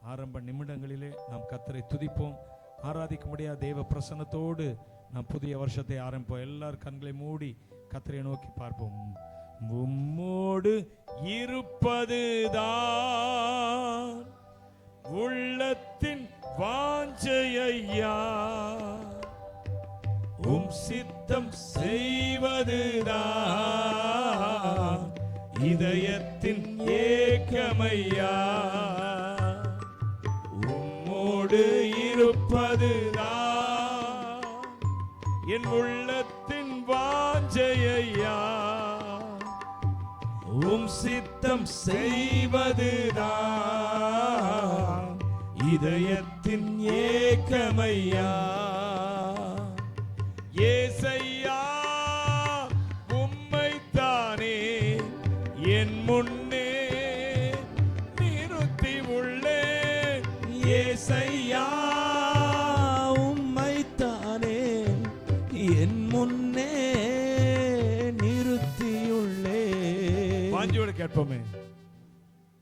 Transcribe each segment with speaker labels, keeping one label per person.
Speaker 1: ஆரம்ப நிமிடங்களிலே நாம் கர்த்தரை துதிப்போம், ஆராதிக்க முடியாத தேவ பிரசன்னத்தோடு நாம் புதிய வருஷத்தை ஆரம்பிப்போம். எல்லாரும் கண்களை மூடி கர்த்தரை நோக்கி பார்ப்போம். உம்மோடு இருப்பதுதான் உள்ளத்தின் வாஞ்சையா, உம் சித்தம் செய்வதுதான் இதயத்தின் ஏக்கமையா. உம்மோடு இருப்பதுதான் என் உள்ளத்தின் வாஞ்சையா, உம் சித்தம் செய்வதுதான் இதயத்தின் ஏக்கமையா. ஏசையா உம்மைத்தானே என் முன்னே நிறுத்தி உள்ளேன். ஏசையா
Speaker 2: உம்மைத்தானே என் முன்னே நிறுத்தியுள்ளேன்.
Speaker 1: வாஞ்சியோடு கேட்போமே,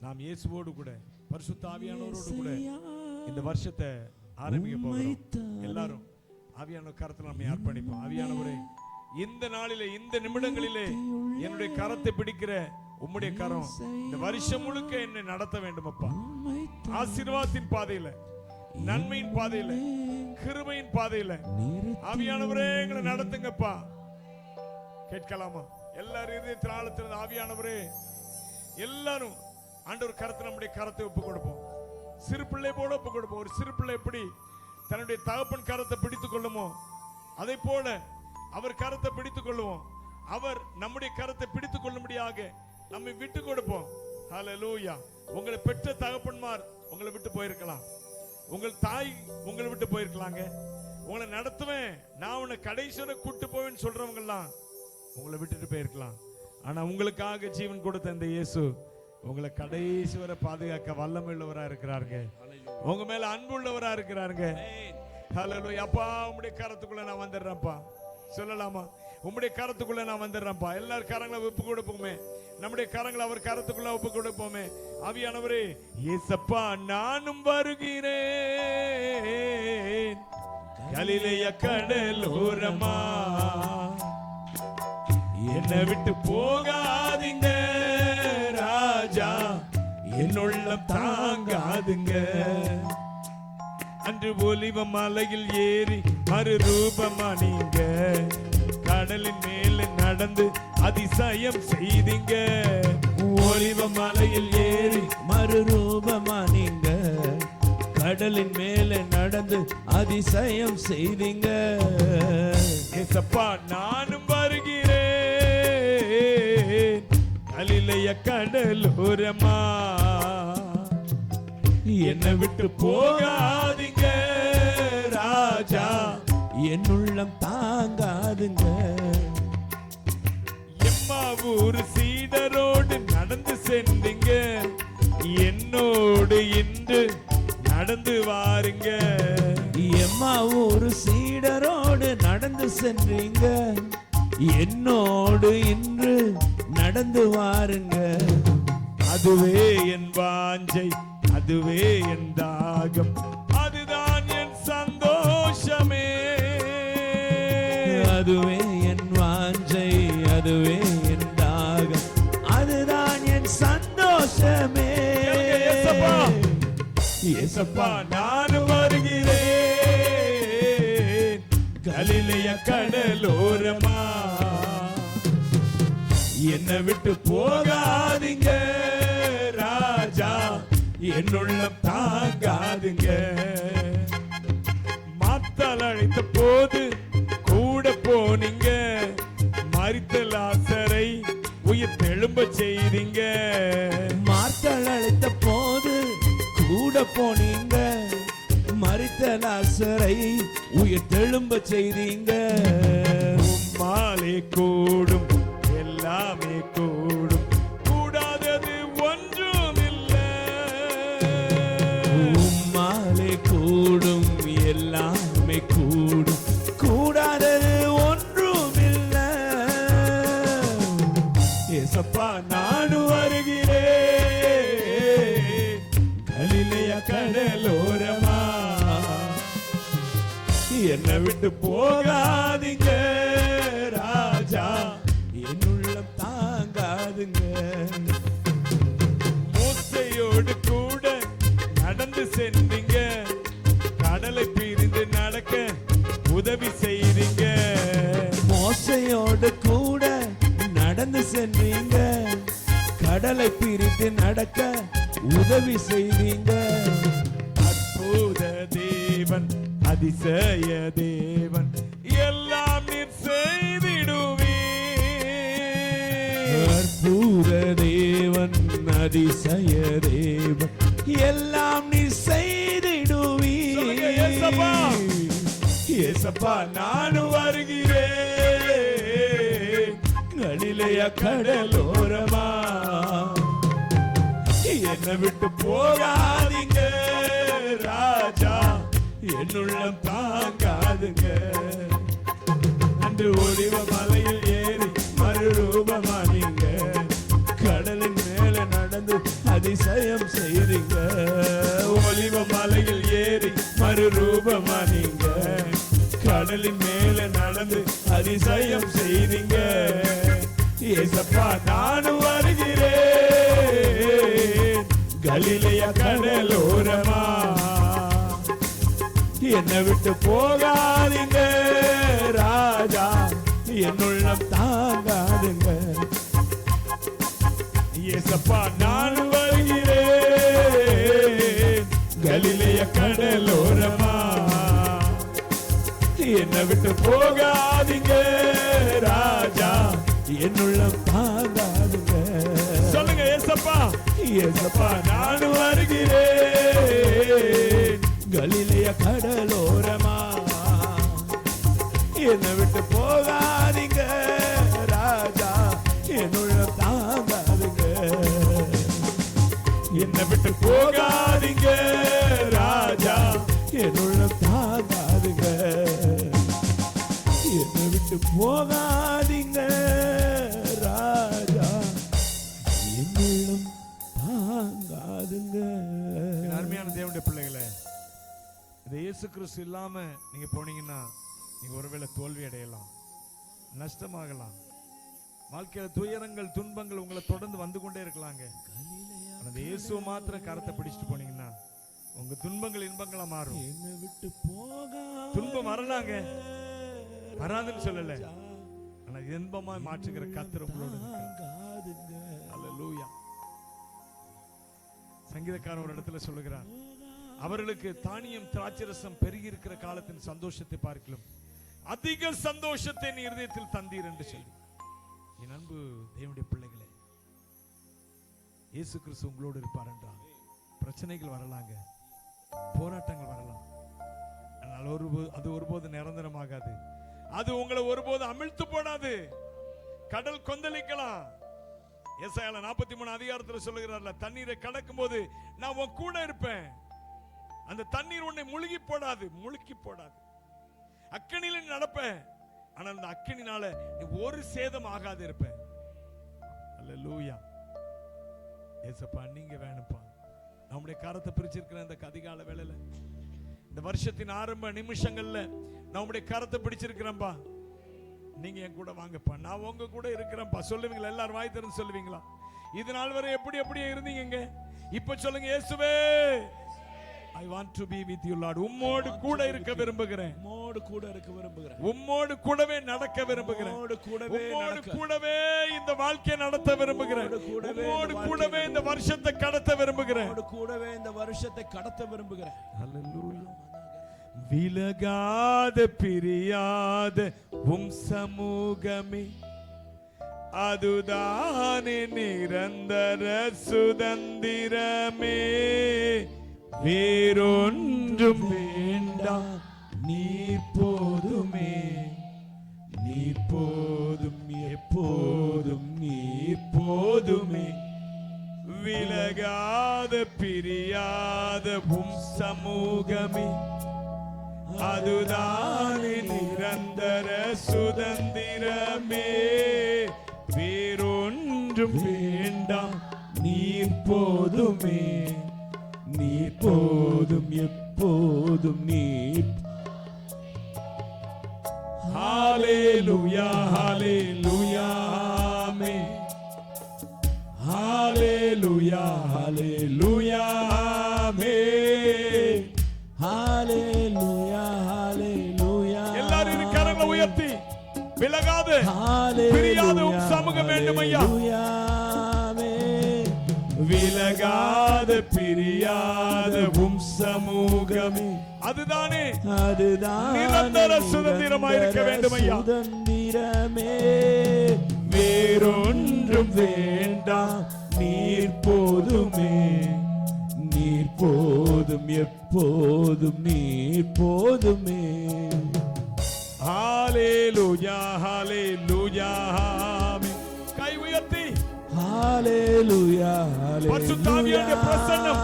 Speaker 1: நாம் இயேசுவோடு கூட பரிசுத்த ஆவியானவரோடு கூட இந்த வருஷத்தை ஆரம்பிக்க போகிறோம். எல்லாரும் ஆவியானவர் கரத்தில் நம்மை அர்ப்பணிப்போம். ஆவியானவரே, இந்த நாளிலே இந்த நிமிடங்களிலே என்னுடைய கரத்தை பிடிக்கிற உம்முடைய கரம் இந்த வருஷம் முழுக்க என்னை நடத்த வேண்டும் அப்பா. ஆசீர்வாதத்தின் பாதையில, நன்மையின் பாதையில, கிருபையின் பாதையில ஆவியானவரே எங்களை நடத்துங்கப்பா. கேட்கலாமா? எல்லாரும் இதயத்தின் ஆழத்திலிருந்து ஆவியானவரே, எல்லாரும் ஆண்டவர் கரத்தை நம்முடைய கரத்தை ஒப்பு கொடுப்போம். சிறு பிள்ளை போல ஒப்பு கொடுப்போம். ஒரு சிறு பிள்ளை எப்படி தன்னுடைய தகப்பன் கரத்தை பிடித்துக் கொள்ளுமோ அதை போல அவர் கரத்தை பிடித்துக் கொள்ளுவோம். அவர் நம்முடைய கரத்தை பிடித்துக் கொள்ளும்படியாக நம்மை விட்டு கொடுப்போம். ஹல்லேலூயா. உங்களை பெற்ற தகப்பன்மார் உங்களை விட்டு போயிருக்கலாம், உங்கள் தாய் உங்களை விட்டு போயிருக்கலாங்க. உங்களை நடத்துவேன், நான் உன்னை கடைசி வரை கூட்டு போவேன்னு சொல்றவங்க எல்லாம் உங்களை விட்டுட்டு போயிருக்கலாம். ஆனா உங்களுக்காக ஜீவன் கொடுத்த இந்த இயேசு உங்களை கடைசி வரை பாதுகாக்க வல்லமை உள்ளவரா இருக்கிறாருங்க. உங்க மேல அன்பு உள்ளவரா இருக்கிறாருங்க. ஹல்லேலூயா. அப்பா உம்முடைய கரத்துக்குள்ள நான் வந்துடுறேன்ப்பா. சொல்லலாமா? உம்முடைய கரத்துக்குள்ள நான் வந்துடுறேன்ப்பா. எல்லாரும் கரங்களை ஒப்பு கொடுப்போமே, நம்முடைய கரங்களை அவர் கரத்துக்குள்ள ஒப்பு கொடுப்போமே. ஆவியானவரே, இயேசப்பா நானும் வருகிறேன் கலிலேய கடலோரமா, என்னை விட்டு போகாதீங்க ராஜா, என்னுள்ளம் தாங்காதுங்க. அன்று ஒலிவ மலையில் ஏறி மறுரூபமா நீங்க கடலின் மேல நடந்து அதிசயம் செய்தீங்க.
Speaker 2: ஒலிவ மலையில் ஏறி மறுரூபமா நீங்க கடலின் மேல நடந்து அதிசயம் செய்தீங்க.
Speaker 1: ஏசப்பா நானும் வருகிறேன் கலிலேய கடலோரமா, என்னை விட்டு போகாதீங்க ராஜா,
Speaker 2: என்னுள்ளம் தாங்காதுங்க.
Speaker 1: எம்மாவூர் சீடரோடு நடந்து சென்றீங்க, என்னோடு இன்று நடந்து வாருங்க.
Speaker 2: எம்மாவூர் சீடரோடு நடந்து சென்றீங்க, என்னோடு இன்று நடந்து வாருங்க.
Speaker 1: அதுவே என் வாஞ்சை, அதுவே என் தாகம், அதுதான் என் சந்தோஷமே.
Speaker 2: அதுவே என் வாஞ்சை, அதுவே என் தாகம், அதுதான் என் சந்தோஷமே.
Speaker 1: இயேசப்பா நானும் வருகிறேன் கலிலேய கடலோரமா, என்னை விட்டு போகாதீங்க ராஜா, என்னுள்ளம் தாங்காதுங்க. மாத்தால் அழைத்த போது கூட போனீங்க, மரித்த லாசரை உயிர் தெழும்ப செய்தீங்க.
Speaker 2: மாத்தால் அழைத்த போது கூட போனீங்க, மரித்த லாசரை உயிர் தெழும்ப செய்தீங்க.
Speaker 1: உம்மாலே கூடும் எல்லாமே கூடும், கூடாதது ஒன்றும் இல்லை.
Speaker 2: உம்மாலே கூடும் எல்லாமே கூடும், கூடாதது ஒன்றும் இல்லை.
Speaker 1: ஏசப்பா நானும் வருகிறேன் கலிலேய
Speaker 2: கடலோரமா என்னை விட்டு போகாதீங்க ராஜா, என் உள்ளம் தாங்காதுங்க.
Speaker 1: மோசையோடு கூட நடந்து சென்றீங்க, கடலை பிரிந்து நடக்க உதவி செய்றீங்க.
Speaker 2: மோசையோடு கூட நடந்து சென்றீங்க, கடலை பிரித்து நடக்க உதவி செய்வீங்க.
Speaker 1: அற்புத தேவன், அதிசய தேவன், எல்லாம் நீர் செய்திடுவீர்.
Speaker 2: அற்புத தேவன், அதிசய தேவன், எல்லாம் நீர் செய்திடுவீர்.
Speaker 1: சொல்லுங்க, ஏசப்பா. ஏசப்பா நானும் வருகிறேன்,
Speaker 2: கலிலேய கடலோரமா
Speaker 1: என்னை விட்டு போகாதீங்க ராஜா, என் உள்ளம் தாங்காதுங்க. அன்று ஒளிவ மலையில் ஏறி மறுரூபமானீங்க,
Speaker 2: கடலின் மேல நடந்து அதிசயம் செய்றீங்க.
Speaker 1: ஒளிவ மலையில் ஏறி மறுரூபமானீங்க, கடலின் மேல நடந்து அதிசயம் செய்தீங்க. ஏசப்பா நானும் வருகிறேன், கலிலேய கடலோரமா
Speaker 2: என்னை விட்டு போகாதீங்க ராஜா, என் உள்ளம் தாங்காதுங்க.
Speaker 1: ஏசப்பா நானும் வருகிறேன், கலிலேய கடலோரமா என்னை விட்டு போகாதீங்க ராஜா,
Speaker 2: என் உள்ளம் தாங்காதுங்க.
Speaker 1: சொல்லுங்க ஏசப்பா.
Speaker 2: ஏசப்பா
Speaker 1: நானும் வருகிறேன்,
Speaker 2: கலிலேய கடலோரமா என்னை விட்டு போகாதீங்க ராஜா, என் உள்ளம் தாங்காதுங்க.
Speaker 1: என்னை விட்டு போகாதீங்க ராஜா,
Speaker 2: என் உள்ளம் தாங்காதுங்க. என்னை விட்டு போகாதீங்க ராஜா, என் உள்ளம் தாங்காதுங்க.
Speaker 1: என் அருமையான தேவனுடைய பிள்ளைகளே, இந்த இயேசு கிறிஸ்து இல்லாம நீங்க போனீங்கன்னா நீங்க ஒருவேளை தோல்வி அடையலாம், நஷ்டமாகலாம். வாழ்க்கையில துயரங்கள் துன்பங்கள் உங்களை தொடர்ந்து வந்து கொண்டே இருக்கலாங்க. அந்த இயேசுவை மாத்திரம் கரத்தை பிடிச்சிட்டு போனீங்கன்னா உங்க துன்பங்கள் இன்பங்களா மாறும்.
Speaker 2: என்னை விட்டு போக
Speaker 1: துன்பம் வரலாங்க, வராதுன்னு சொல்லல, ஆனா இன்பமா மாற்றுகிற கர்த்தர் உங்களோட இருக்கிறார். அல்லேலூயா. சங்கீதக்காரன் ஒரு இடத்துல சொல்லுகிறார், அவர்களுக்கு தானியம் திராட்சரசம் பெருகி இருக்கிற காலத்தின் சந்தோஷத்தை பார்க்கலாம் அதிக சந்தோஷத்தை நீ இருதயத்தில் தந்தீர் என்று சொல்லி. என் அன்பு தேவனுடைய பிள்ளைகளே, இயேசு கிறிஸ்து உங்களோடு இருப்பார் என்றால் பிரச்சனைகள் வரலாங்க, போராட்டங்கள் வரலாம், ஆனால் அது ஒருபோது நிரந்தரமாகாது. அது உங்களை ஒருபோது அமிழ்த்து போடாது. கடல் கொந்தளிக்கலாம். ஏசாயா 43 அதிகாரத்தில் சொல்லுகிறார்ல, தண்ணீரை கடக்கும் போது நான் உன் கூட இருப்பேன், அந்த தண்ணீர் உன்னை முழுகி போடாது. அக்கினியில நடப்பேன், ஆனா அந்த அக்கினினால நீ ஒரு சேதம் ஆகாது இருப்பேன். அல்லேலூயா. ஏசப்பா நீங்க வேணும்ப்பா. நம்முடைய கரத்தை பிடிச்சிருக்கிற இந்த அதிகால வேளையில, இந்த வருஷத்தின் ஆரம்ப நிமிஷங்கள்ல நம்முடைய கரத்தை பிடிச்சிருக்கிறேன்பா, நீங்க என் கூட வாங்கப்பா, நான் உங்க கூட இருக்கிறேன்ப்பா. சொல்லுவீங்களா? எல்லாரும் வாய் திறந்து சொல்லுவீங்களா? இது நாள் வரை எப்படியே இருந்தீங்க, இப்ப சொல்லுங்க, இயேசுவே I want to be with you Lord. உம்மோடு கூட இருக்க விரும்புகிறேன், உம்மோடு கூடவே நடக்க விரும்புகிறேன், உம்மோடு கூடவே இந்த வாழ்க்கையை நடத்த விரும்புகிறேன், உம்மோடு கூடவே இந்த வருஷத்தை கடத்த விரும்புகிறேன். அல்லேலூயா. விலகாத பிரியாத உம் சமூகமே, அதுதானே நிரந்தர சுதந்திரமே. வேறொன்றும் வேண்டாம், நீர் போதுமே, நீர் போதும், எப்போதும் நீர் போதுமே. விலகாத பிரியாத உம் சமூகமே, அதுதானே நிரந்தர சுதந்திரமே. வேறொன்றும் வேண்டாம், நீர் போதுமே,
Speaker 2: நீர் போதும் எப்போதும் நீர்.
Speaker 1: ஹalleluya ஹalleluya ஆமென். ஹalleluya ஹalleluya ஆமென்.
Speaker 2: ஹalleluya ஹalleluya.
Speaker 1: எல்லாரும் இரு கரங்களை உயர்த்தி விலகாது பிரியாத உம் சமூகம் வேண்டும் ஐயா. விலகாத பிரியாத உம் சமூகமே அதுதானே நிரந்தர சுதந்திரமாய் இருக்க வேண்டும் ஐயா.
Speaker 2: சுதந்திரமே
Speaker 1: வேறொன்றும் வேண்டாம் நீர் போதுமே.
Speaker 2: நீர் போதும் எப்போதும் நீர் போதுமே.
Speaker 1: ஹalleluya ஹalleluya ஆமென். கை உயர்த்தி
Speaker 2: ஹalleluya
Speaker 1: பரிசுத்த ஆவியானவருடைய பிரசன்னம்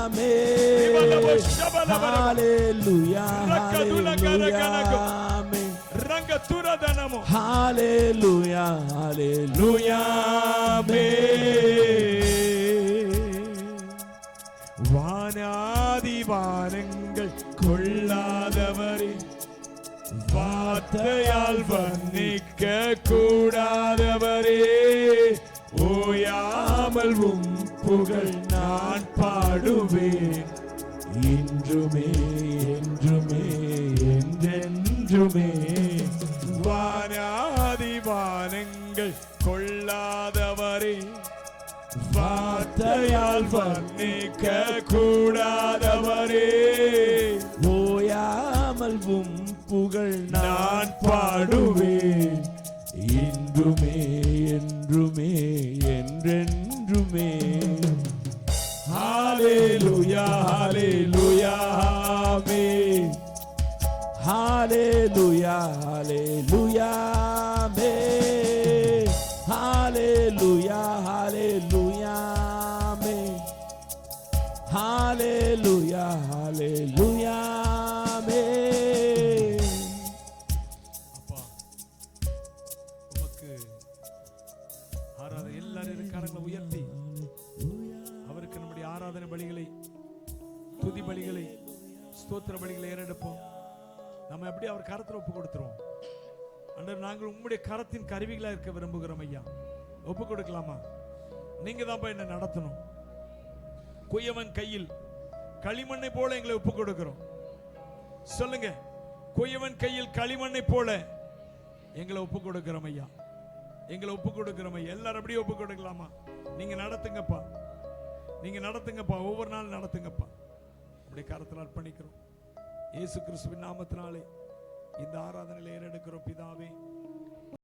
Speaker 2: ஹalleluya ஹalleluya ஆமென்.
Speaker 1: ரங்கதுரதனமோ
Speaker 2: ஹalleluya ஹalleluya ஆமென்.
Speaker 1: வானாதி வானங்கள் கொள்ளாதவரே வார்த்தையால் வர்ணிக்க கூடாதவரே ஓயாமல் உம் புகழ் நான் பாடுவேன்
Speaker 2: இன்றுமே என்றுமே என்றென்றுமே.
Speaker 1: வானாதி வானங்கள் கொள்ளாதவரே வார்த்தையால் வர்ணிக்க கூடாதவரே
Speaker 2: ஓயாமல் உம் புகழ்
Speaker 1: நான் பாடுவேன்
Speaker 2: இன்றுமே என்றுமே என்றென்றுமே.
Speaker 1: ஹalleluya ஹalleluya ஆமென்.
Speaker 2: ஹalleluya ஹalleluya ஆமென். ஹalleluya ஹalleluya ஆமென். ஹalleluya ஹalleluya ஆமென்.
Speaker 1: அப்பா உமக்கு ஆராதனை எல்லாரும் கரங்களை உயர்த்தி அவருக்கு நம்முடைய ஆராதனை பலிகளை துதி பலிகளை ஸ்தோத்திர பலிகளை ஏறெடுப்போம். நம்ம எப்படி அவர் கரத்தில் ஒப்பு கொடுத்துருவோம். அண்டர் நாங்கள் உம்முடைய கரத்தின் கருவிகளா இருக்க விரும்புகிறோம் ஐயா. ஒப்பு கொடுக்கலாமா? நீங்க தான் என்ன நடத்தணும். குயவன் கையில் களிமண்ணை போல எங்களை ஒப்பு கொடுக்கிறோம். சொல்லுங்க, குயவன் கையில் களிமண்ணை போல எங்களை ஒப்பு கொடுக்கிறோம் ஐயா. எங்களை ஒப்பு கொடுக்கிறோம் ஐயா. எல்லாரும் அப்படியே ஒப்பு கொடுக்கலாமா? நீங்க நடத்துங்கப்பா, நீங்க நடத்துங்கப்பா, ஒவ்வொரு நாள் நடத்துங்கப்பா. அப்படி கரத்தில் அர்ப்பணிக்கிறோம். இயேசு கிறிஸ்துவின் நாமத்தினாலே இந்த ஆராதனையில் ஏறெடுக்கிறோம் பிதாவே.